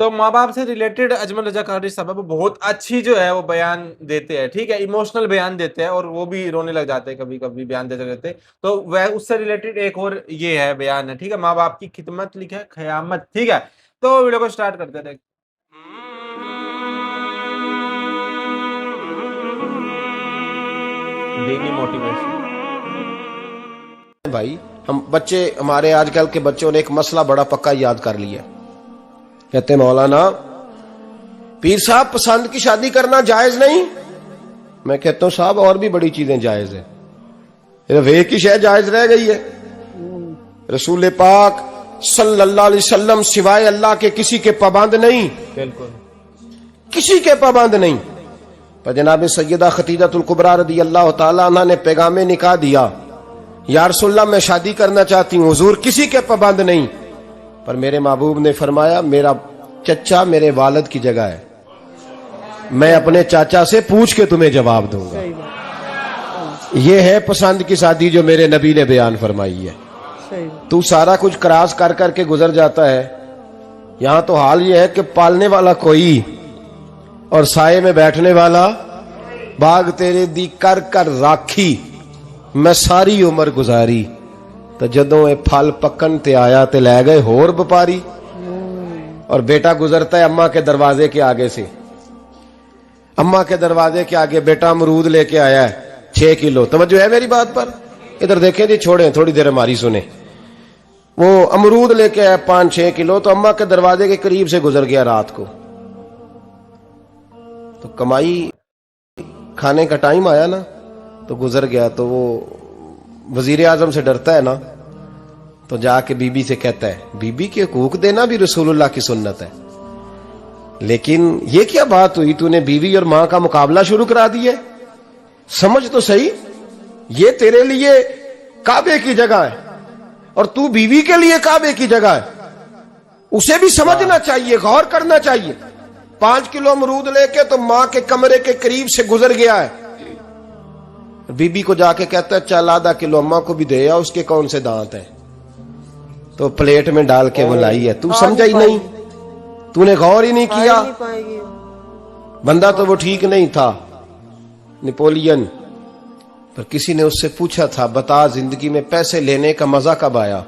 تو ماں باپ سے ریلیٹڈ اجمل رضا قادری صاحب بہت اچھی جو ہے وہ بیان دیتے ہیں، ٹھیک ہے، ایموشنل بیان دیتے ہیں اور وہ بھی رونے لگ جاتے ہیں کبھی کبھی بیان دیتے رہتے. تو وہ اس سے ریلیٹڈ ایک اور یہ ہے بیان ہے، ٹھیک ہے، ماں باپ کی خدمت لکھا ہے قیامت، ٹھیک ہے. تو ویڈیو کو سٹارٹ کرتے ہیں. دینی موٹیویشن. بھائی ہم بچے، ہمارے آج کل کے بچوں نے ایک مسئلہ بڑا پکا یاد کر لیا. کہتے مولانا پیر صاحب پسند کی شادی کرنا جائز نہیں. میں کہتا ہوں صاحب اور بھی بڑی چیزیں جائز ہیں، صرف ایک ہی شے جائز رہ گئی ہے. رسول پاک صلی اللہ علیہ وسلم سوائے اللہ کے کسی کے پابند نہیں، بالکل کسی کے پابند نہیں. پر جناب سیدہ خدیجہ الکبریٰ رضی اللہ تعالی عنہ نے پیغام نکاح دیا، یا رسول اللہ میں شادی کرنا چاہتی ہوں. حضور کسی کے پابند نہیں، پر میرے محبوب نے فرمایا میرا چچا میرے والد کی جگہ ہے، میں اپنے چاچا سے پوچھ کے تمہیں جواب دوں گا. یہ ہے پسند کی شادی جو میرے نبی نے بیان فرمائی ہے. تو سارا کچھ کراس کر کر کے گزر جاتا ہے. یہاں تو حال یہ ہے کہ پالنے والا کوئی اور سائے میں بیٹھنے والا. باغ تیرے دی کر کر راکھی میں ساری عمر گزاری، تو جدوں اے پھل پکن تے آیا تے لے گئے ہور بپاری. اور بیٹا گزرتا ہے اماں کے دروازے کے آگے سے، اماں کے دروازے کے آگے بیٹا امرود لے کے آیا ہے 6 کلو. توجہ ہے میری بات پر؟ ادھر دیکھیں جی، چھوڑیں تھوڑی دیر ہماری سنیں. وہ امرود لے کے آیا 5-6 کلو، تو اماں کے دروازے کے قریب سے گزر گیا رات کو. تو کمائی کھانے کا ٹائم آیا نا تو گزر گیا. تو وہ وزیر اعظم سے ڈرتا ہے نا، تو جا کے بی بی سے کہتا ہے بی بی کے حقوق دینا بھی رسول اللہ کی سنت ہے. لیکن یہ کیا بات ہوئی، تو نے بیوی اور ماں کا مقابلہ شروع کرا دیا. سمجھ تو صحیح، یہ تیرے لیے کعبے کی جگہ ہے اور تو بیوی کے لیے کعبے کی جگہ ہے. اسے بھی سمجھنا چاہیے، غور کرنا چاہیے. 5 کلو امرود لے کے تو ماں کے کمرے کے قریب سے گزر گیا ہے. بی بی کو جا کے کہتا ہے چل آدھا کلو اماں کو بھی دے آ، اس کے کون سے دانت ہیں. تو پلیٹ میں ڈال کے وہ لائی ہے. تو سمجھا ہی نہیں، تو نے غور ہی نہیں کیا. بندہ تو وہ ٹھیک نہیں تھا نپولین، پر کسی نے اس سے پوچھا تھا بتا زندگی میں پیسے لینے کا مزہ کب آیا.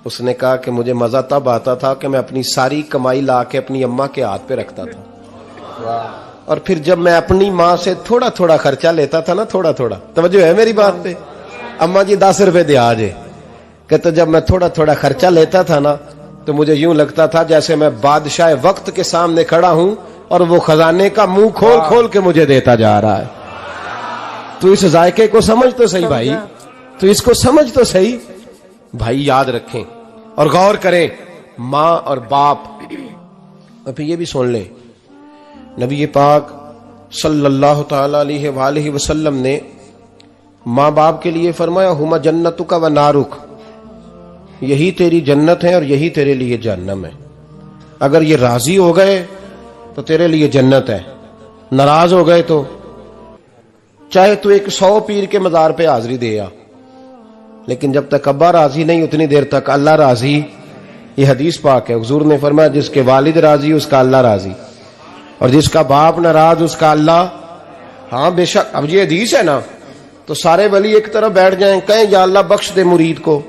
اس نے کہا کہ مجھے مزہ تب آتا تھا کہ میں اپنی ساری کمائی لا کے اپنی اماں کے ہاتھ پہ رکھتا تھا، اور پھر جب میں اپنی ماں سے تھوڑا تھوڑا خرچہ لیتا تھا نا، تھوڑا تھوڑا. توجہ ہے میری بات پہ؟ اماں جی 10 روپے دے آجے. کہتا جب میں تھوڑا تھوڑا خرچہ لیتا تھا نا تو مجھے یوں لگتا تھا جیسے میں بادشاہ وقت کے سامنے کھڑا ہوں اور وہ خزانے کا منہ کھول کھول کے مجھے دیتا جا رہا ہے. تو اس ذائقے کو سمجھ تو صحیح بھائی، تو اس کو سمجھ تو صحیح بھائی. یاد رکھیں اور غور کریں، ماں اور باپ. اور پھر یہ بھی سن لیں، نبی پاک صلی اللہ تعالی علیہ وآلہ وسلم نے ماں باپ کے لیے فرمایا ہما جنتک و نارک، یہی تیری جنت ہے اور یہی تیرے لیے جہنم ہے. اگر یہ راضی ہو گئے تو تیرے لیے جنت ہے، ناراض ہو گئے تو چاہے تو ایک 100 پیر کے مزار پہ حاضری دے آ، لیکن جب تک ابا راضی نہیں اتنی دیر تک اللہ راضی. یہ حدیث پاک ہے، حضور نے فرمایا جس کے والد راضی اس کا اللہ راضی، اور جس کا باپ ناراض اس کا اللہ. ہاں بے شک. اب یہ حدیث ہے نا، تو سارے ولی ایک طرف بیٹھ جائیں کہیں یا اللہ بخش دے مرید کو،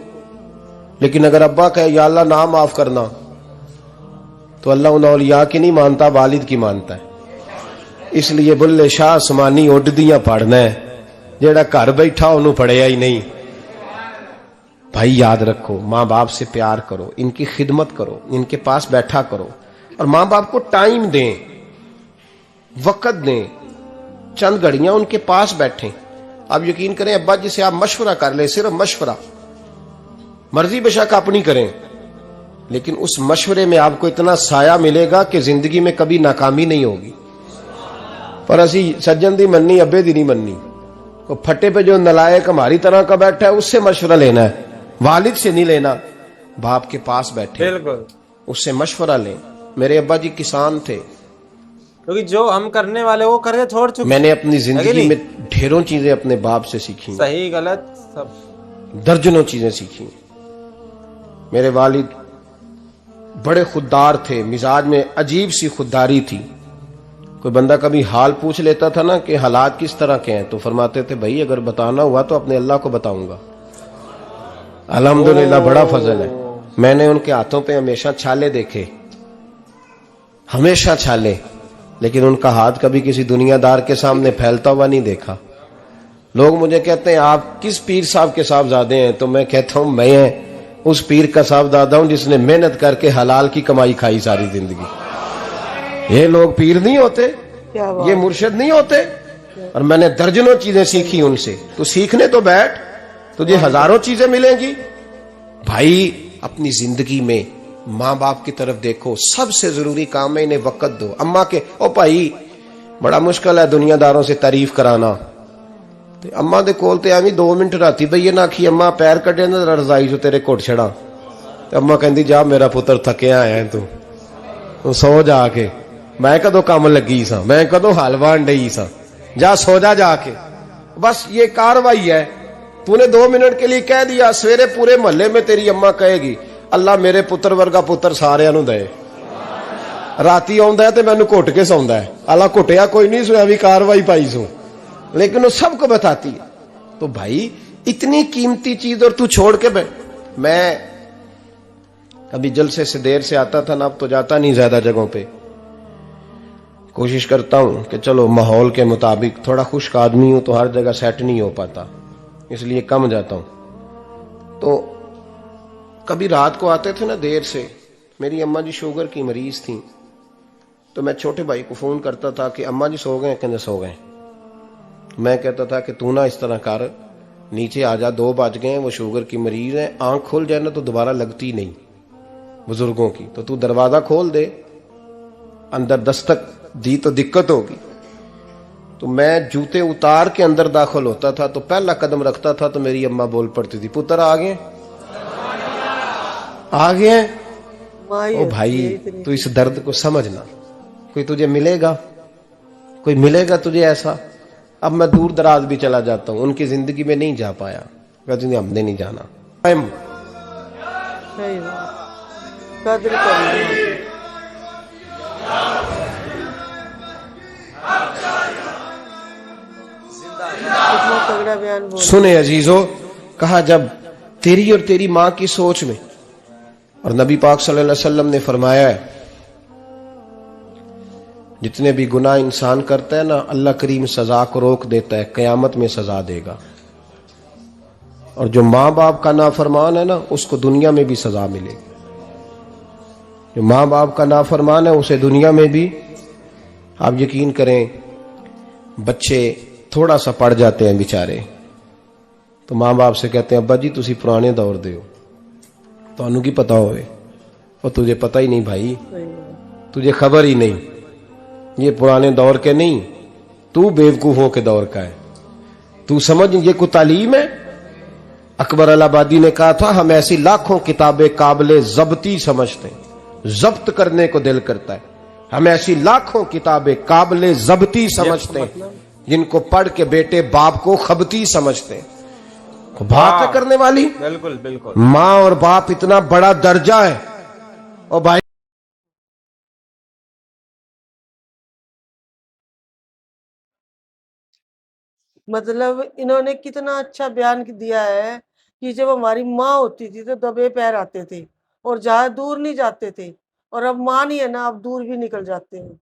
لیکن اگر ابا کہے یا اللہ نام معاف کرنا، تو اللہ ان اولیاء کی نہیں مانتا، والد کی مانتا ہے. اس لیے بلے شاہ آسمانی اڈ دیاں پڑھنا ہے، جیڑا گھر بیٹھا انہوں پڑھیا ہی نہیں. بھائی یاد رکھو، ماں باپ سے پیار کرو، ان کی خدمت کرو، ان کے پاس بیٹھا کرو، اور ماں باپ کو ٹائم دیں، وقت دیں، چند گھڑیاں ان کے پاس بیٹھیں. آپ یقین کریں ابا جی سے آپ مشورہ کر لیں، صرف مشورہ، مرضی بے شک اپنی کریں، لیکن اس مشورے میں آپ کو اتنا سایہ ملے گا کہ زندگی میں کبھی ناکامی نہیں ہوگی. پر اسی سجن دی مننی ابے دی نہیں مننی. وہ پھٹے پہ جو نلائق ہماری طرح کا بیٹھا ہے اس سے مشورہ لینا ہے، والد سے نہیں لینا. باپ کے پاس بیٹھے بالکل اس سے مشورہ لیں. میرے ابا جی کسان تھے، کیونکہ جو ہم کرنے والے وہ کر کے چھوڑ چکے. میں نے اپنی زندگی میں ڈھیروں چیزیں اپنے باپ سے سیکھی، صحیح غلط سب، درجنوں چیزیں سیکھی. میرے والد بڑے خوددار تھے, مزاج میں عجیب سی خودداری تھی. کوئی بندہ کبھی حال پوچھ لیتا تھا نا کہ حالات کس طرح کے ہیں, تو فرماتے تھے بھائی اگر بتانا ہوا تو اپنے اللہ کو بتاؤں گا. الحمدللہ بڑا فضل ہے. میں نے ان کے ہاتھوں پہ ہمیشہ چھالے دیکھے, ہمیشہ چھالے, لیکن ان کا ہاتھ کبھی کسی دنیا دار کے سامنے پھیلتا ہوا نہیں دیکھا. لوگ مجھے کہتے ہیں آپ کس پیر صاحب کے صاحبزادے ہیں, تو میں کہتا ہوں میں اس پیر کا صاحبزادہ ہوں جس نے محنت کر کے حلال کی کمائی کھائی ساری زندگی. یہ لوگ پیر نہیں ہوتے, یہ مرشد نہیں ہوتے. اور میں نے درجنوں چیزیں سیکھی ان سے. تو سیکھنے تو بیٹھ, تجھے ہزاروں چیزیں ملیں گی. بھائی اپنی زندگی میں ماں باپ کی طرف دیکھو, سب سے ضروری کام ہے انہیں وقت دو. اماں کے او بھائی بڑا مشکل ہے دنیا داروں سے تعریف کرانا. اماں دے کول تے ایویں 2 منٹ راتی بھئی نہ آکھی اماں پیر کڈے نہ رضائی جو تیرے گھٹ چھڑا, تے اماں کہندی جا میرا پتر تھکیا آیا ہے تو سو جا کے, میں کدو کام لگی سا, میں کدو حل وان ڈئی سا, جا سو جا کے. بس یہ کاروائی ہے. تو نے 2 منٹ کے لیے کہہ دیا, سویرے پورے محلے میں تیری اماں کہے گی اللہ میرے پتر ورگا پتر سارے نو دے. راتی آندا ہے تے مینوں گھٹ کے سوندا ہے, اللہ گھٹیا کوئی نہیں سویا بھی کاروائی پائی سو, لیکن وہ سب کو بتاتی ہے. تو بھائی اتنی قیمتی چیز اور تو چھوڑ کے میں کبھی جلسے سے دیر سے آتا تھا نا, اب تو جاتا نہیں زیادہ جگہوں پہ. کوشش کرتا ہوں کہ چلو ماحول کے مطابق, تھوڑا خشک آدمی ہوں تو ہر جگہ سیٹ نہیں ہو پاتا, اس لیے کم جاتا ہوں. تو کبھی رات کو آتے تھے نا دیر سے, میری اماں جی شوگر کی مریض تھیں, تو میں چھوٹے بھائی کو فون کرتا تھا کہ اماں جی سو گئے, کہنے سو گئے. میں کہتا تھا کہ تو نہ اس طرح کر, نیچے آ جا, 2 بج گئے, وہ شوگر کی مریض ہے, آنکھ کھل جائے نا تو دوبارہ لگتی نہیں بزرگوں کی, تو دروازہ کھول دے, اندر دستک دی تو دقت ہوگی. تو میں جوتے اتار کے اندر داخل ہوتا تھا, تو پہلا قدم رکھتا تھا تو میری اماں بول پڑتی تھی پتر آ گئے آ گئے. او بھائی تو اس درد کو سمجھنا, کوئی تجھے ملے گا, کوئی ملے گا تجھے ایسا. اب میں دور دراز بھی چلا جاتا ہوں, ان کی زندگی میں نہیں جا پایا, کہتے ہیں ہم نے نہیں جانا. قدر کرنا. کتنا تگڑا بیان بول. سنے عزیزو, کہا جب تیری اور تیری ماں کی سوچ میں, اور نبی پاک صلی اللہ علیہ وسلم نے فرمایا ہے جتنے بھی گناہ انسان کرتا ہے نا, اللہ کریم سزا کو روک دیتا ہے, قیامت میں سزا دے گا. اور جو ماں باپ کا نافرمان ہے نا, اس کو دنیا میں بھی سزا ملے گی. جو ماں باپ کا نافرمان ہے اسے دنیا میں بھی, آپ یقین کریں بچے تھوڑا سا پڑ جاتے ہیں بیچارے, تو ماں باپ سے کہتے ہیں ابا جی تسی پرانے دور دے ہو, تو انہوں کی پتہ ہوئے, اور تجھے پتہ ہی نہیں بھائی, تجھے خبر ہی نہیں, یہ پرانے دور کے نہیں, تو بیوقوفوں کے دور کا ہے. تو سمجھ یہ کوئی تعلیم ہے. اکبر الہآبادی نے کہا تھا ہم ایسی لاکھوں کتابیں قابل ضبطی سمجھتے ہیں, ضبط کرنے کو دل کرتا ہے, ہم ایسی لاکھوں کتابیں قابل ضبطی سمجھتے ہیں جن کو پڑھ کے بیٹے باپ کو خبتی سمجھتے ہیں. بات کرنے والی بالکل بالکل, ماں اور باپ اتنا بڑا درجہ ہے. اور بھائی مطلب انہوں نے کتنا اچھا بیان دیا ہے کہ جب ہماری ماں ہوتی تھی تو دبے پیر آتے تھے اور جہاں دور نہیں جاتے تھے, اور اب ماں نہیں ہے نا, اب دور بھی نکل جاتے ہیں.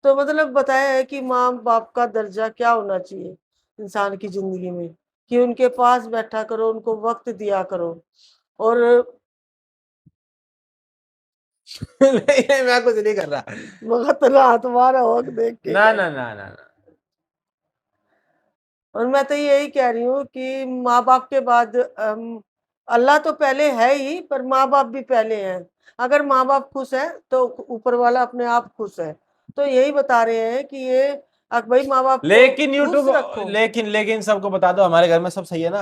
تو مطلب بتایا ہے کہ ماں باپ کا درجہ کیا ہونا چاہیے انسان کی زندگی میں, کہ ان کے پاس بیٹھا کرو, ان کو وقت دیا کرو. اور نہیں میں کچھ نہیں کر رہا, مغتلا تمہارا وقت دیکھ کے نہ نہ نہ نہ. اور میں تو یہی کہہ رہی ہوں کہ ماں باپ کے بعد اللہ تو پہلے ہے ہی, پر ماں باپ بھی پہلے ہیں. اگر ماں باپ خوش ہیں تو اوپر والا اپنے آپ خوش ہے. تو یہی بتا رہے ہیں کہ یہ بھائی ماں باپ لیکن کو یوٹیوب, خوش رکھو. لیکن سب کو بتا دو ہمارے گھر میں سب صحیح ہے نا.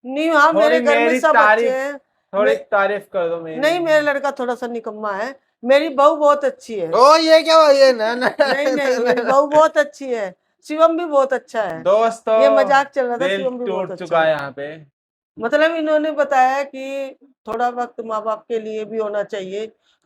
نہیں, ہاں میرے گھر میں سب اچھے ہیں. تھوڑی تعریف کر دو میری. نہیں, میرا لڑکا تھوڑا سا نکما ہے, میری بہو بہت اچھی ہے. او یہ کیا ہوا, یہ نہیں میری بہو بہت اچھی ہے. شیوم بھی بہت اچھا ہے. دوست یہ مذاق چل رہا تھا, دل شیوم بھی بہت ٹوٹ اچھا چکا ہے. ہے یہاں پہ. مطلب انہوں نے بتایا کہ تھوڑا وقت ماں باپ کے لیے بھی ہونا چاہیے,